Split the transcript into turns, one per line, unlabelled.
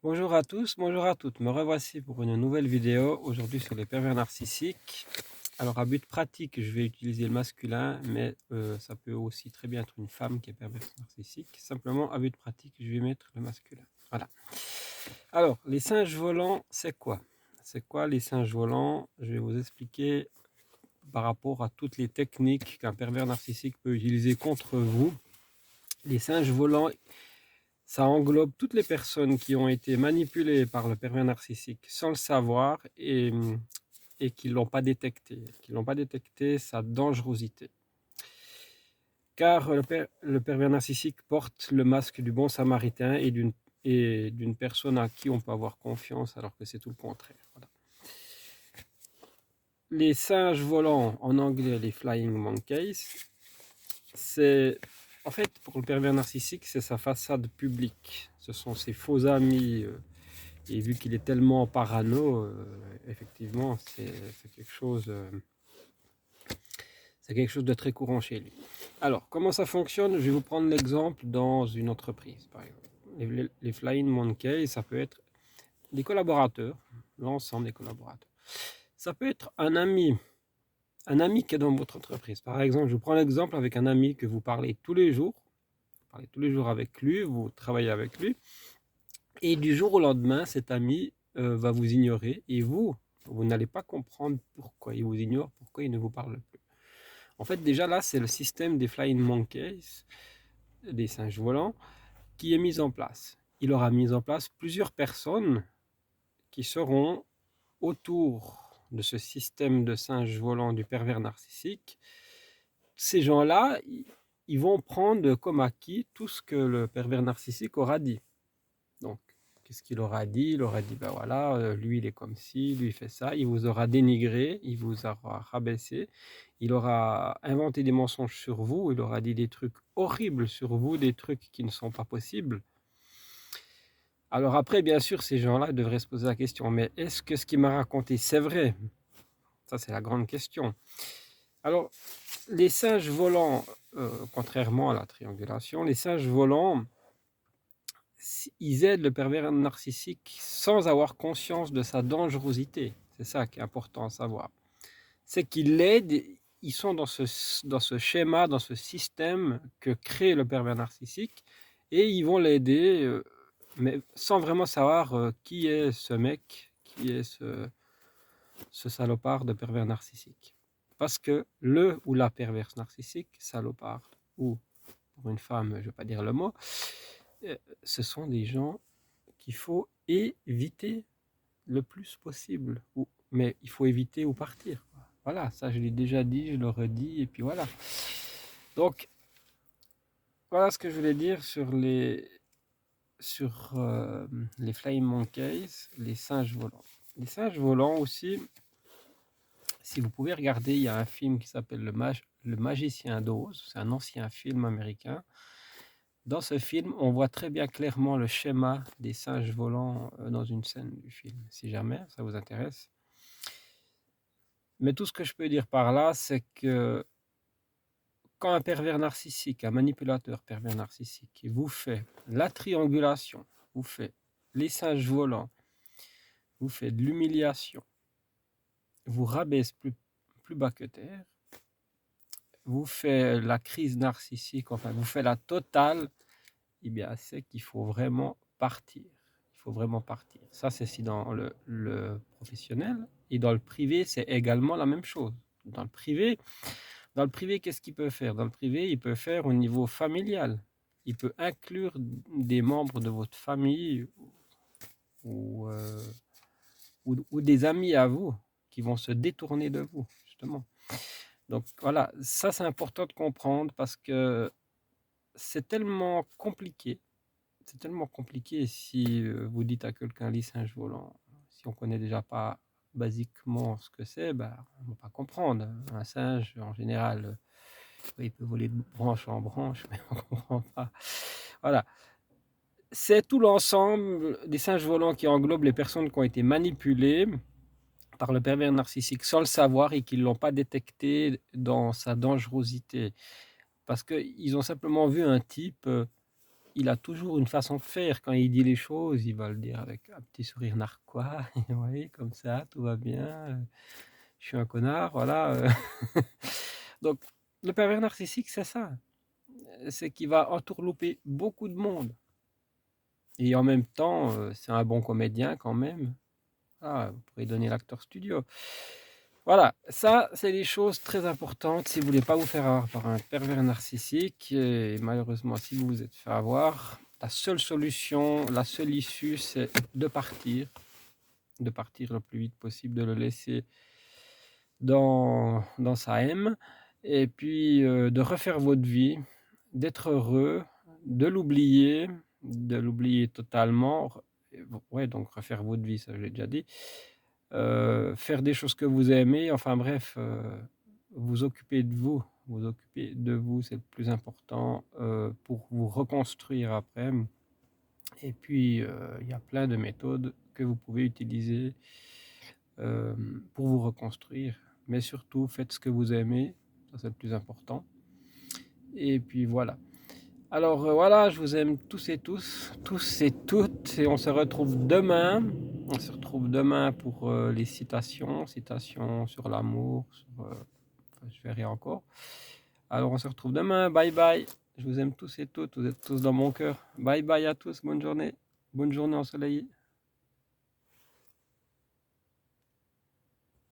Bonjour à tous, bonjour à toutes. Me revoici pour une nouvelle vidéo aujourd'hui sur les pervers narcissiques. Alors à but pratique, je vais utiliser le masculin, mais ça peut aussi très bien être une femme qui est perverse narcissique. Simplement à but pratique, je vais mettre le masculin. Voilà. Alors les singes volants, c'est quoi? C'est quoi les singes volants? Je vais vous expliquer par rapport à toutes les techniques qu'un pervers narcissique peut utiliser contre vous. Les singes volants, ça englobe toutes les personnes qui ont été manipulées par le pervers narcissique sans le savoir et qui ne l'ont pas détecté, sa dangerosité. Car le pervers narcissique porte le masque du bon samaritain et d'une personne à qui on peut avoir confiance alors que c'est tout le contraire. Voilà. Les singes volants, en anglais les flying monkeys, c'est en fait pour le pervers narcissique, c'est sa façade publique. Ce sont ses faux amis. Et vu qu'il est tellement parano, effectivement, c'est quelque chose de très courant chez lui. Alors, comment ça fonctionne? Je vais vous prendre l'exemple dans une entreprise, par exemple. Les Flying Monkeys, ça peut être des collaborateurs, l'ensemble des collaborateurs. Ça peut être un ami qui est dans votre entreprise. Par exemple, je vous prends l'exemple avec un ami que vous parlez tous les jours. Vous parlez tous les jours avec lui, vous travaillez avec lui. Et du jour au lendemain, cet ami va vous ignorer et vous n'allez pas comprendre pourquoi il vous ignore, pourquoi il ne vous parle plus. En fait, déjà là, c'est le système des flying monkeys, des singes volants, qui est mis en place. Il aura mis en place plusieurs personnes qui seront autour de ce système de singes volants du pervers narcissique. Ces gens-là, ils vont prendre comme acquis tout ce que le pervers narcissique aura dit. Donc, qu'est-ce qu'il aura dit? Il aura dit, ben voilà, lui il est comme ci, lui il fait ça. Il vous aura dénigré, il vous aura rabaissé, il aura inventé des mensonges sur vous, il aura dit des trucs horribles sur vous, des trucs qui ne sont pas possibles. Alors après, bien sûr, ces gens-là devraient se poser la question, mais est-ce que ce qu'il m'a raconté, c'est vrai? Ça, c'est la grande question. Alors, les singes volants, contrairement à la triangulation, les singes volants, ils aident le pervers narcissique sans avoir conscience de sa dangerosité. C'est ça qui est important à savoir. C'est qu'ils l'aident, ils sont dans ce schéma, dans ce système que crée le pervers narcissique, et ils vont l'aider, mais sans vraiment savoir qui est ce mec, qui est ce salopard de pervers narcissique. Parce que le ou la perverse narcissique, salopard, ou pour une femme, je ne vais pas dire le mot, ce sont des gens qu'il faut éviter le plus possible. Mais il faut éviter ou partir. Voilà, ça je l'ai déjà dit, je le redis, et puis voilà. Donc, voilà ce que je voulais dire sur les Flying Monkeys, les singes volants. Les singes volants aussi, si vous pouvez regarder, il y a un film qui s'appelle Le Magicien d'Oz, c'est un ancien film américain. Dans ce film, on voit très bien clairement le schéma des singes volants dans une scène du film, si jamais ça vous intéresse. Mais tout ce que je peux dire par là, c'est que quand un pervers narcissique, un manipulateur pervers narcissique, vous fait la triangulation, vous fait les singes volants, vous fait de l'humiliation, vous rabaisse plus bas que terre, vous fait la crise narcissique, enfin vous fait la totale, eh bien c'est qu'il faut vraiment partir. Il faut vraiment partir. Ça, c'est si dans le professionnel. Et dans le privé, c'est également la même chose. Dans le privé, qu'est-ce qu'il peut faire? Dans le privé, il peut faire au niveau familial. Il peut inclure des membres de votre famille ou, ou des amis à vous qui vont se détourner de vous, justement. Donc voilà, ça c'est important de comprendre parce que c'est tellement compliqué. C'est tellement compliqué si vous dites à quelqu'un les singes volants. Si on ne connaît déjà pas basiquement ce que c'est, ben, on ne va pas comprendre. Un singe, en général, il peut voler de branche en branche, mais on ne comprend pas. Voilà. C'est tout l'ensemble des singes volants qui englobe les personnes qui ont été manipulées par le pervers narcissique sans le savoir et qui ne l'ont pas détecté dans sa dangerosité. Parce qu'ils ont simplement vu un type il a toujours une façon de faire. Quand il dit les choses, il va le dire avec un petit sourire narquois. Oui, comme ça, tout va bien. Je suis un connard, voilà. Donc, le pervers narcissique, c'est ça. C'est qu'il va entourlouper beaucoup de monde. Et en même temps, c'est un bon comédien quand même. Ah, vous pourrez donner l'acteur studio. Voilà, ça, c'est des choses très importantes si vous voulez pas vous faire avoir par un pervers narcissique. Et malheureusement, si vous vous êtes fait avoir, la seule solution, la seule issue, c'est de partir le plus vite possible, de le laisser dans sa M, et puis de refaire votre vie, d'être heureux, de l'oublier totalement. Ouais, donc refaire votre vie, ça je l'ai déjà dit. Faire des choses que vous aimez, enfin bref, vous occuper de vous, c'est le plus important pour vous reconstruire après. Et puis, il y a plein de méthodes que vous pouvez utiliser pour vous reconstruire. Mais surtout, faites ce que vous aimez, ça c'est le plus important. Et puis voilà. Alors voilà, je vous aime tous et toutes, et on se retrouve demain. On se retrouve demain pour les citations sur l'amour, enfin, je verrai encore. Alors on se retrouve demain, bye bye. Je vous aime tous et toutes, vous êtes tous dans mon cœur. Bye bye à tous, bonne journée ensoleillée.